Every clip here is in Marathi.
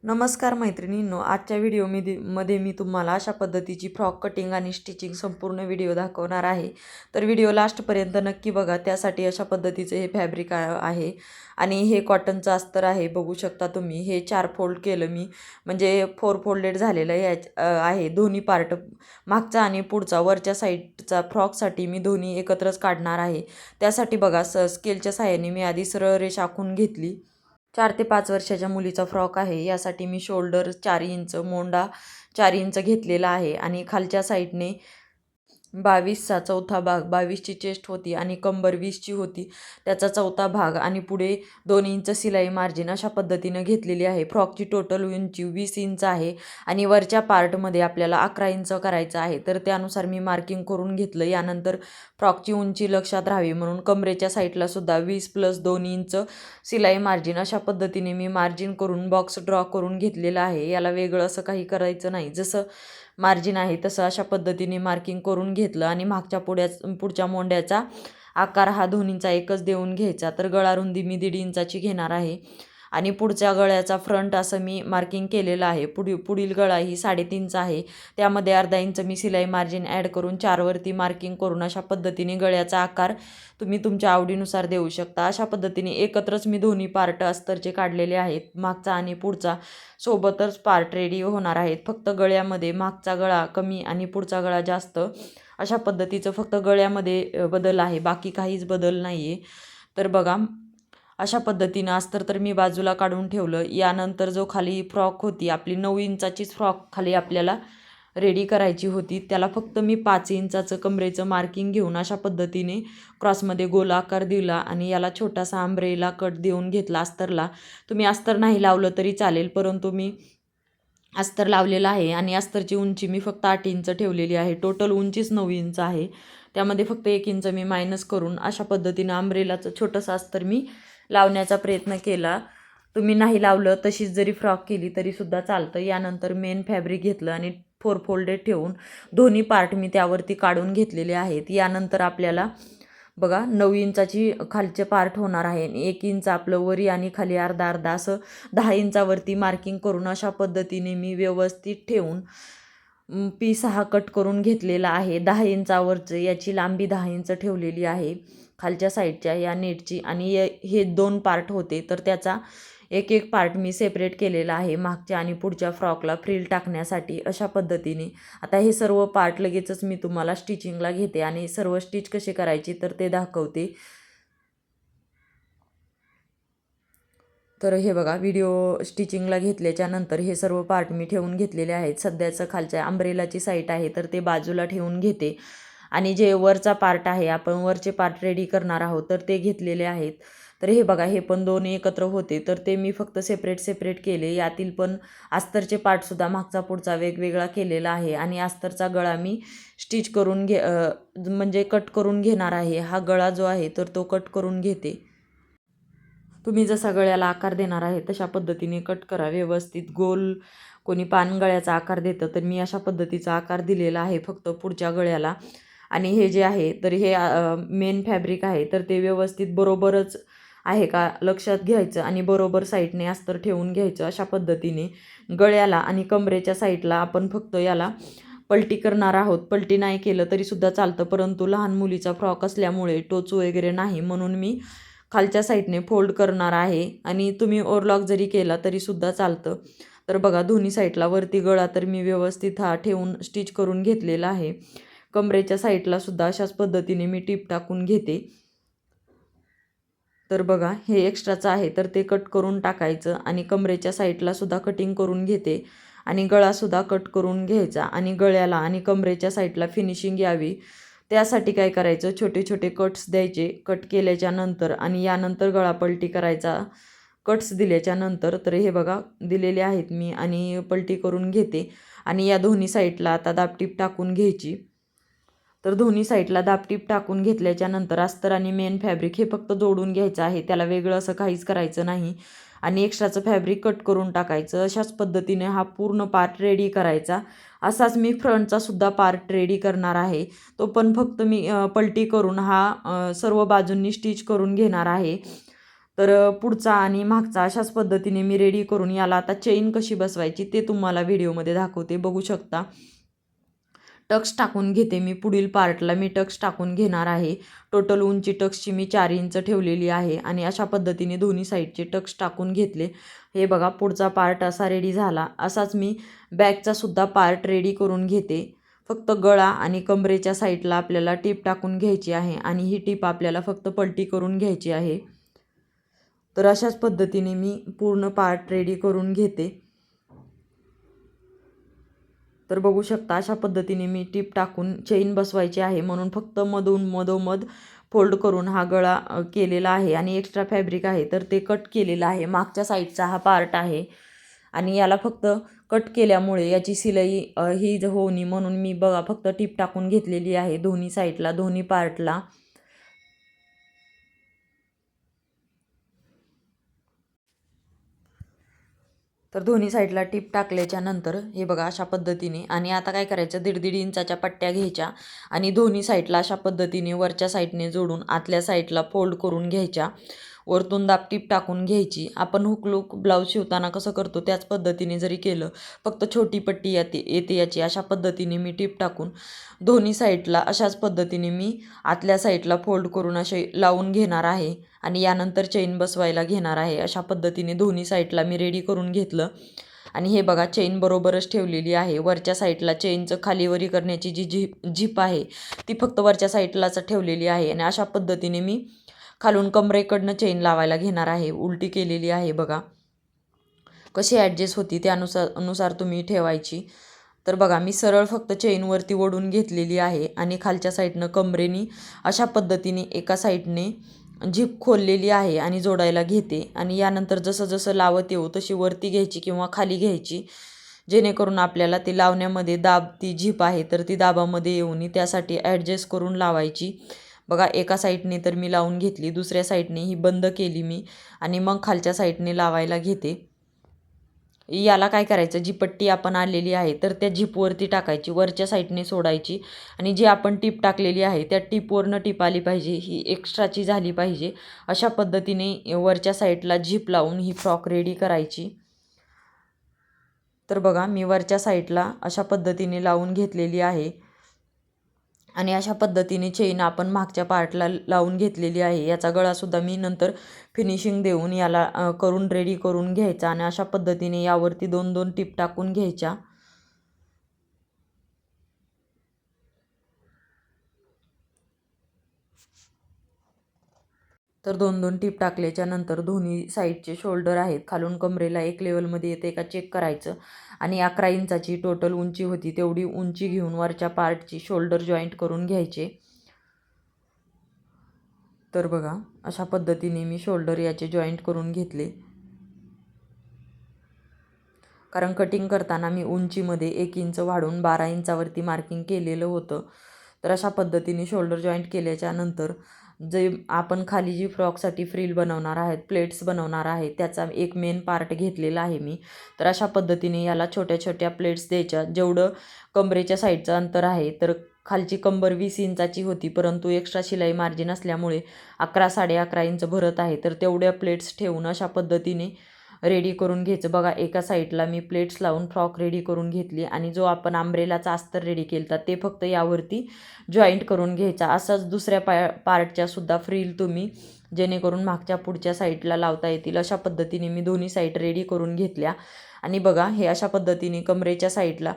नमस्कार मैत्रिणींनो, आजच्या मध्ये मी तुम्हाला अशा पद्धतीची फ्रॉक कटिंग आणि स्टिचिंग संपूर्ण व्हिडिओ दाखवणार आहे. तर व्हिडिओ लास्टपर्यंत नक्की बघा. त्यासाठी अशा पद्धतीचे हे फॅब्रिक आहे आणि हे कॉटनचं अस्तर आहे. बघू शकता तुम्ही, हे 4 फोल्ड केलं मी, म्हणजे 4 फोल्डेड झालेलं आहे. दोन्ही पार्ट, मागचा आणि पुढचा, वरच्या साईडचा फ्रॉकसाठी मी दोन्ही एकत्रच काढणार आहे. त्यासाठी बघा, स्केलच्या साहाय्याने मी आधी सरळ रेष आखून घेतली. 4 ते 5 वर्षाच्या मुलीचा फ्रॉक आहे. यासाठी मी शोल्डर 4 इंच, मोंडा 4 इंच घेतलेला आहे आणि खालच्या साईडने 22चा चौथा भाग, 22ची चेस्ट होती आणि कंबर 20ची होती, त्याचा चौथा भाग आणि पुढे 2 इंच सिलाई मार्जिन अशा पद्धतीनं घेतलेली आहे. फ्रॉकची टोटल उंची 20 इंच आहे आणि वरच्या पार्टमध्ये आपल्याला 11 इंच करायचं आहे. तर त्यानुसार मी मार्किंग करून घेतलं. यानंतर फ्रॉकची उंची लक्षात राहावी म्हणून कमरेच्या साईडला सुद्धा 20 + 2 इंच सिलाई मार्जिन अशा पद्धतीने मी मार्जिन करून बॉक्स ड्रॉ करून घेतलेला आहे. याला वेगळं असं काही करायचं नाही. जसं मार्जिन आहे तसं अशा पद्धतीने मार्किंग करून घेतलं आणि मागच्या पुढच्या मोंड्याचा आकार हा दोन्हींचा एकच देऊन घ्यायचा. तर गळा रुंदी मी 1.5 इंचाची घेणार आहे आणि पुढच्या गळ्याचा फ्रंट असं मी मार्किंग केलेलं आहे. पुढील गळा ही 3.5चा आहे. त्यामध्ये अर्धा इंच मी सिलाई मार्जिन ॲड करून 4 वरती मार्किंग करून अशा पद्धतीने गळ्याचा आकार तुम्ही तुमच्या आवडीनुसार देऊ शकता. अशा पद्धतीने एकत्रच मी दोन्ही पार्ट अस्तरचे काढलेले आहेत. मागचा आणि पुढचा सोबतच पार्ट रेडी होणार आहेत. फक्त गळ्यामध्ये मागचा गळा कमी आणि पुढचा गळा जास्त अशा पद्धतीचं फक्त गळ्यामध्ये बदल आहे, बाकी काहीच बदल नाही आहे. तर बघा, अशा पद्धतीनं अस्तर तर मी बाजूला काढून ठेवलं. यानंतर जो खाली फ्रॉक होती आपली, 9 इंचाचीच फ्रॉक खाली आपल्याला रेडी करायची होती. त्याला फक्त मी 5 इंचाचं कमरेचं मार्किंग घेऊन अशा पद्धतीने क्रॉसमध्ये गोल आकार दिला आणि याला छोटासा अंब्रेला कट देऊन घेतला अस्तरला. तुम्ही अस्तर नाही लावलं तरी चालेल, परंतु मी अस्तर लावलेलं आहे आणि अस्तरची उंची मी फक्त 8 इंच ठेवलेली आहे. टोटल उंचीच 9 इंच आहे. त्यामध्ये फक्त 1 इंच मी मायनस करून अशा पद्धतीनं अंब्रेलाचं छोटंसं अस्तर मी लावण्याचा प्रयत्न केला. तुम्ही नाही लावलं, तशीच जरी फ्रॉक केली तरीसुद्धा चालतं. यानंतर मेन फॅब्रिक घेतलं आणि 4 फोल्डेड ठेवून दोन्ही पार्ट मी त्यावरती काढून घेतलेले आहेत. यानंतर आपल्याला बघा 9 इंचाची खालचे पार्ट होणार आहे आणि 1 इंच आपलं वरी आणि खाली अर्धा अर्धा असं 10 इंचावरती मार्किंग करून अशा पद्धतीने मी व्यवस्थित ठेवून पीस हा कट करून घेतलेला आहे. 10 इंचावरचं याची लांबी 10 इंच ठेवलेली आहे खालच्या साईडच्या या नेटची आणि हे 2 पार्ट होते, तर त्याचा एक पार्ट मी सेपरेट केलेला आहे मागच्या आणि पुढच्या फ्रॉकला फ्रिल टाकण्यासाठी अशा पद्धतीने. आता हे सर्व पार्ट लगेचच मी तुम्हाला स्टिचिंगला घेते आणि सर्व स्टिच कशी करायची तर ते दाखवते. तर हे बघा, व्हिडिओ स्टिचिंगला घेतल्याच्या नंतर हे सर्व पार्ट मी ठेवून घेतलेले आहेत. सध्याचं खालच्या अंब्रेलाची साईड आहे तर ते बाजूला ठेवून घेते आणि जे वरचा पार्ट आहे, आपण वरचे पार्ट रेडी करणार आहोत तर ते घेतलेले आहेत. तर हे बघा, हे पण दोन्ही एकत्र होते तर ते मी फक्त सेपरेट केले. यातील पण अस्तरचे पार्टसुद्धा मागचा पुढचा वेगवेगळा केलेला आहे आणि अस्तरचा गळा मी स्टिच करून म्हणजे कट करून घेणार आहे. हा गळा जो आहे तर तो कट करून घेते. तुम्ही जसा गळ्याला आकार देणार आहे तशा पद्धतीने कट करा व्यवस्थित. गोल कोणी पानगळ्याचा आकार देतं, तर मी अशा पद्धतीचा आकार दिलेला आहे फक्त पुढच्या गळ्याला. आणि हे जे आहे तर हे मेन फॅब्रिक आहे तर ते व्यवस्थित बरोबरच आहे का लक्षात घ्यायचं आणि बरोबर साईडने अस्तर ठेवून घ्यायचं. अशा पद्धतीने गळ्याला आणि कमरेच्या साईडला आपण फक्त याला पलटी करणार आहोत. पलटी नाही केलं तरीसुद्धा चालतं, परंतु लहान मुलीचा फ्रॉक असल्यामुळे टोचू वगैरे नाही म्हणून मी खालच्या साईडने फोल्ड करणार आहे आणि तुम्ही ओव्हरलॉक जरी केला तरीसुद्धा चालतं. तर बघा, दोन्ही साईडला वरती गळा तर मी व्यवस्थित हा ठेवून स्टिच करून घेतलेला आहे. कमरेच्या साईडला सुद्धा अशाच पद्धतीने मी टीप टाकून घेते. तर बघा, हे एक्स्ट्राचं आहे तर ते कट करून टाकायचं आणि कमरेच्या साईडला सुद्धा कटिंग करून घेते आणि गळासुद्धा कट करून घ्यायचा आणि गळ्याला आणि कमरेच्या साईडला फिनिशिंग यावी त्यासाठी काय करायचं, छोटे छोटे कट्स द्यायचे. कट केल्याच्या नंतर आणि यानंतर गळा पलटी करायचा कट्स दिल्याच्या नंतर. तर हे बघा, दिलेले आहेत मी आणि पलटी करून घेते आणि या दोन्ही साईडला आता दाबटीप टाकून घ्यायची. तर दोन्ही साईडला दाबटीप टाकून घेतल्याच्या नंतर अस्तर आणि मेन फॅब्रिक हे फक्त जोडून घ्यायचं आहे. त्याला वेगळं असं काहीच करायचं नाही आणि एक्स्ट्राचं फॅब्रिक कट करून टाकायचं. अशाच पद्धतीने हा पूर्ण पार्ट रेडी करायचा. असाच मी फ्रंटचा सुद्धा पार्ट रेडी करणार आहे. तो पण फक्त मी पलटी करून हा सर्व बाजूंनी स्टिच करून घेणार आहे. तर पुढचा आणि मागचा अशाच पद्धतीने मी रेडी करून याला आता चेन कशी बसवायची ते तुम्हाला व्हिडिओमध्ये दाखवते. बघू शकता टक्स टाकून घेते मी. पुढील पार्टला मी टक्स टाकून घेणार आहे. टोटल उंची टक्सची मी 4 इंच ठेवलेली आहे आणि अशा पद्धतीने दोन्ही साईडचे टक्स टाकून घेतले. हे बघा पुढचा पार्ट असा रेडी झाला. असाच मी बॅकचा सुद्धा पार्ट रेडी करून घेते. फक्त गळा आणि कमरेच्या साईडला आपल्याला टीप टाकून घ्यायची आहे आणि ही टीप आपल्याला फक्त पलटी करून घ्यायची आहे. तर अशाच पद्धतीने मी पूर्ण पार्ट रेडी करून घेते. तर बघू शकता अशा पद्धतीने मी टीप टाकून चेन बसवायची आहे म्हणून फक्त मधोमध फोल्ड करून हा गळा केलेला आहे आणि एक्स्ट्रा फॅब्रिक आहे तर ते कट केलेलं आहे. मागच्या साईडचा हा पार्ट आहे आणि याला फक्त कट केल्यामुळे याची शिलाई ही होऊ नये म्हणून मी बघा फक्त टीप टाकून घेतलेली आहे दोन्ही साईडला, दोन्ही पार्टला. तर दोन्ही साईडला टीप टाकल्याच्या नंतर हे बघा अशा पद्धतीने आणि आता काय करायचं 1.5 इंचाच्या पट्ट्या घ्यायच्या आणि दोन्ही साईडला अशा पद्धतीने वरच्या साईडने जोडून आतल्या साईडला फोल्ड करून घ्यायच्या. वरतून दाब टीप टाकून घ्यायची. आपण हुक ब्लाऊज शिवताना कसं करतो त्याच पद्धतीने जरी केलं फक्त छोटी पट्टी येते याची. अशा पद्धतीने मी टीप टाकून दोन्ही साईडला अशाच पद्धतीने मी आतल्या साईडला फोल्ड करून असे लावून घेणार आहे आणि यानंतर चेन बसवायला घेणार आहे. अशा पद्धतीने दोन्ही साईडला मी रेडी करून घेतलं आणि हे बघा चेन बरोबरच ठेवलेली आहे. वरच्या साईडला चेनचं खालीवरी करण्याची जी झीप आहे ती फक्त वरच्या साईडलाच ठेवलेली आहे आणि अशा पद्धतीने मी खालून कमरेकडनं चेन लावायला घेणार आहे. उलटी केलेली आहे बघा. कशी ॲडजस्ट होती त्यानुसार तुम्ही ठेवायची. तर बघा मी सरळ फक्त चेनवरती ओढून घेतलेली आहे आणि खालच्या साईडनं कमरेनी अशा पद्धतीने एका साईडने झीप खोललेली आहे आणि जोडायला घेते आणि यानंतर जसं लावत येऊ तशी वरती घ्यायची किंवा खाली घ्यायची जेणेकरून आपल्याला ती लावण्यामध्ये ती झीप आहे तर ती दाबामध्ये येऊ नये त्यासाठी ॲडजस्ट करून लावायची. बघा एका साईडने तर मी लावून घेतली, दुसऱ्या साईडने ही बंद केली मी आणि मग खालच्या साईडने लावायला घेते. याला काय करायचं जी पट्टी आपण आलेली आहे तर त्या झीपवरती टाकायची, वरच्या साईडने सोडायची आणि जी आपण टीप टाकलेली आहे त्या टीपवरनं टीप आली पाहिजे, ही एक्स्ट्राची झाली पाहिजे. अशा पद्धतीने वरच्या साईडला झीप लावून ही फ्रॉक रेडी करायची. तर बघा मी वरच्या साईडला अशा पद्धतीने लावून घेतलेली आहे आणि अशा पद्धतीने चेन आपण मागच्या पार्टला लावून घेतलेली आहे. याचा गळासुद्धा मी नंतर फिनिशिंग देऊन याला करून रेडी करून घ्यायचा आणि अशा पद्धतीने यावरती 2-2 टीप टाकून घ्यायच्या. तर 2-2 टीप टाकल्याच्या नंतर दोन्ही साईडचे शोल्डर आहेत खालून कमरेला एक लेवलमध्ये येते का चेक करायचं आणि 11 इंचाची टोटल उंची होती तेवढी उंची घेऊन वरच्या पार्टची शोल्डर जॉईंट करून घ्यायचे. तर बघा अशा पद्धतीने मी शोल्डर याचे जॉईंट करून घेतले. कारण कटिंग करताना मी उंचीमध्ये 1 इंच वाढून 12 इंचावरती मार्किंग केलेलं होतं. तर अशा पद्धतीने शोल्डर जॉईंट केल्याच्या नंतर जे आपण खाली जी फ्रॉकसाठी फ्रिल बनवणार आहेत, प्लेट्स बनवणार आहे त्याचा एक मेन पार्ट घेतलेला आहे मी. तर अशा पद्धतीने याला छोट्या छोट्या प्लेट्स द्यायच्या. जेवढं कमरेच्या साईडचं अंतर आहे तर खालची कंबर 20 इंचाची होती परंतु एक्स्ट्रा शिलाई मार्जिन असल्यामुळे 11-11.5 इंच भरत आहे. तर तेवढ्या प्लेट्स ठेवून अशा पद्धतीने रेडी करून घ्यायचं. बघा एका साईडला मी प्लेट्स लावून फ्रॉक रेडी करून घेतली आणि जो आपण आंब्रेलाचा अस्तर रेडी केला ते फक्त यावरती जॉईंट करून घ्यायचा. असंच दुसऱ्या पार्टच्या सुद्धा फ्रिल तुम्ही जेणेकरून मागच्या पुढच्या साईडला लावता येतील अशा पद्धतीने मी दोन्ही साईड रेडी करून घेतल्या. आणि बघा हे अशा पद्धतीने कमरेच्या साईडला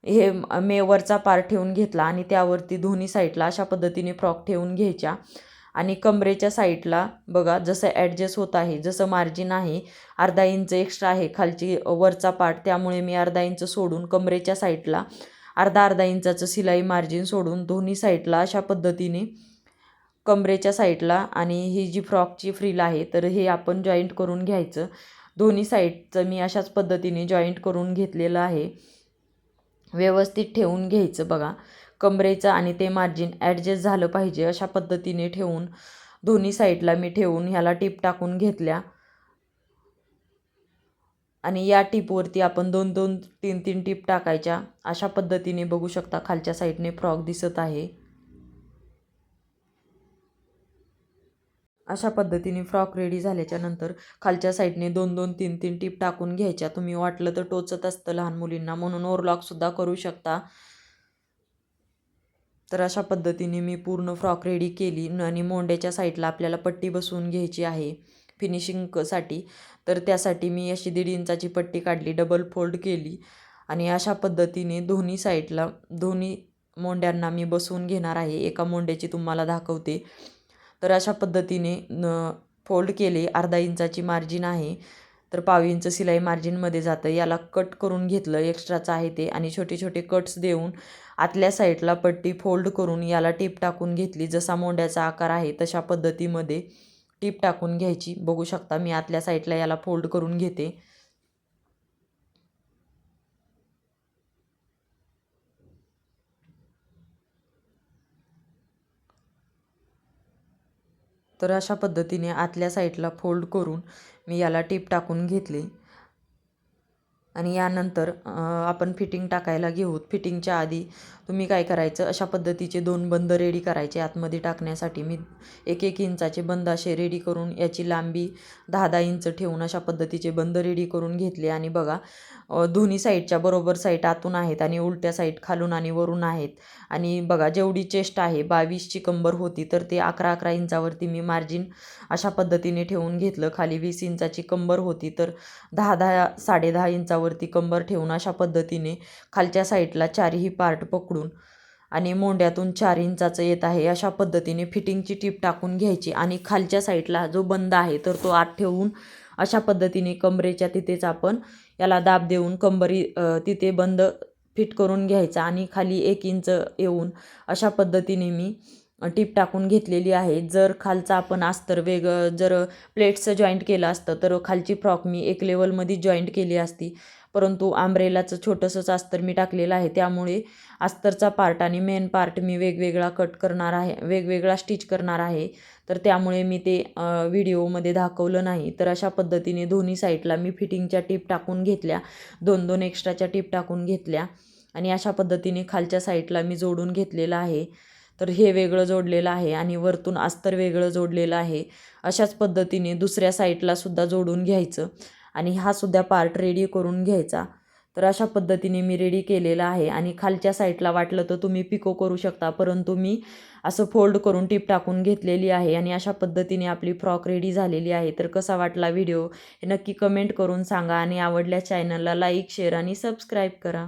हे वरचा पार्ट ठेवून घेतला आणि त्यावरती दोन्ही साईडला अशा पद्धतीने फ्रॉक ठेवून घ्यायच्या आणि कमरेच्या साईडला बघा जसं ॲडजस्ट होत आहे, जसं मार्जिन आहे 1/2 इंच एक्स्ट्रा आहे खालची वरचा पार्ट त्यामुळे मी 1/2 इंच सोडून कमरेच्या साईडला अर्धा इंचाचं शिलाई मार्जिन सोडून दोन्ही साईडला अशा पद्धतीने कमरेच्या साईडला आणि ही जी फ्रॉकची फ्रिल आहे तर हे आपण जॉईंट करून घ्यायचं. दोन्ही साईडचं मी अशाच पद्धतीने जॉईंट करून घेतलेलं आहे. व्यवस्थित ठेवून घ्यायचं. बघा कमरेचं आणि ते मार्जिन ॲडजस्ट झालं पाहिजे अशा पद्धतीने ठेवून दोन्ही साईडला मी ठेवून ह्याला टीप टाकून घेतल्या आणि या टीपवरती आपण 2-2, 3-3 टीप टाकायच्या. अशा पद्धतीने बघू शकता खालच्या साईडने फ्रॉक दिसत आहे. अशा पद्धतीने फ्रॉक रेडी झाल्याच्या नंतर खालच्या साईडने 2-2 3-3 टीप टाकून घ्यायच्या. तुम्ही वाटलं तर टोचत असतं लहान मुलींना, म्हणून ओव्हरलॉकसुद्धा करू शकता. तर अशा पद्धतीने मी पूर्ण फ्रॉक रेडी केली आणि मोंड्याच्या साईडला आपल्याला पट्टी बसवून घ्यायची आहे फिनिशिंगसाठी. तर त्यासाठी मी अशी 1.5 इंचाची पट्टी काढली, डबल फोल्ड केली आणि अशा पद्धतीने दोन्ही साईडला दोन्ही मोंड्यांना मी बसवून घेणार आहे. एका मोंड्याची तुम्हाला दाखवते. तर अशा पद्धतीने फोल्ड केले. 1/2 इंचाची मार्जिन आहे, तर 1/2 इंच शिलाई मार्जिनमध्ये जातं. याला कट करून घेतलं, एक्स्ट्राचं आहे ते, आणि छोटे छोटे कट्स देऊन आतल्या साईडला पट्टी फोल्ड करून याला टीप टाकून घेतली. जसा मोंड्याचा आकार आहे तशा पद्धतीमध्ये टीप टाकून घ्यायची. बघू शकता मी आतल्या साईडला याला फोल्ड करून घेते. तर अशा पद्धतीने आतल्या साईडला फोल्ड करून मी याला टीप टाकून घेतले आणि यानंतर आपण फिटिंग टाकायला घेऊ. फिटिंगच्या आधी तुम्ही काय करायचं, अशा पद्धतीचे 2 बंद रेडी करायचे आतमध्ये टाकण्यासाठी. मी 1-1 इंचाचे बंद असे रेडी करून याची लांबी 10-10 इंच ठेवून अशा पद्धतीचे बंद रेडी करून घेतले. आणि बघा, दोन्ही साईडच्या बरोबर साईड आतून आहेत आणि उलट्या साईड खालून आणि वरून आहेत. आणि बघा, जेवढी चेस्ट आहे 22ची कंबर होती, तर ते 11-11 इंचावरती मी मार्जिन अशा पद्धतीने ठेवून घेतलं. खाली 20 इंचाची कंबर होती, तर 10-10 10.5 इंचावरती कंबर ठेवून अशा पद्धतीने खालच्या साईडला चारही पार्ट पकडून आणि मोंड्यातून 4 इंचाचं येत आहे अशा पद्धतीने फिटिंगची टीप टाकून घ्यायची. आणि खालच्या साईडला जो बंद आहे तर तो आत ठेवून अशा पद्धतीने कमरेच्या तिथेच आपण याला दाब देऊन कंबरी तिथे बंद फिट करून घ्यायचा. आणि खाली 1 इंच येऊन अशा पद्धतीने मी टीप टाकून घेतलेली आहे. जर खालचा आपण अस्तर जर प्लेट्सचं जॉईंट केलं असतं तर खालची फ्रॉक मी 1 लेवलमध्ये जॉईंट केली असती, परंतु आंब्रेलाचं छोटंसंच अस्तर मी टाकलेलं आहे, त्यामुळे अस्तरचा पार्ट आणि मेन पार्ट मी वेगवेगळा कट करणार आहे, वेगवेगळा स्टिच करणार आहे. तर त्यामुळे मी ते व्हिडिओमध्ये दाखवलं नाही. तर अशा पद्धतीने दोन्ही साईडला मी फिटिंगच्या टीप टाकून घेतल्या, 2-2 एक्स्ट्राच्या टीप टाकून घेतल्या आणि अशा पद्धतीने खालच्या साईडला मी जोडून घेतलेलं आहे. तर हे वेगळं जोडलेलं आहे आणि वरतून अस्तर वेगळं जोडलेलं आहे. अशाच पद्धतीने दुसऱ्या साईडला सुद्धा जोडून घ्यायचं आणि हा सुद्धा पार्ट रेडी करून घ्यायचा. तर अशा पद्धतीने मी रेडी केलेला आहे. आणि खालच्या साईडला वाटलं तर तुम्ही पिको करू शकता, परंतु मी असं फोल्ड करून टीप टाकून घेतलेली आहे. आणि अशा पद्धतीने आपली फ्रॉक रेडी झालेली आहे. तर कसा वाटला व्हिडिओ हे नक्की कमेंट करून सांगा आणि आवडल्या चॅनलला लाईक, शेअर आणि सबस्क्राईब करा.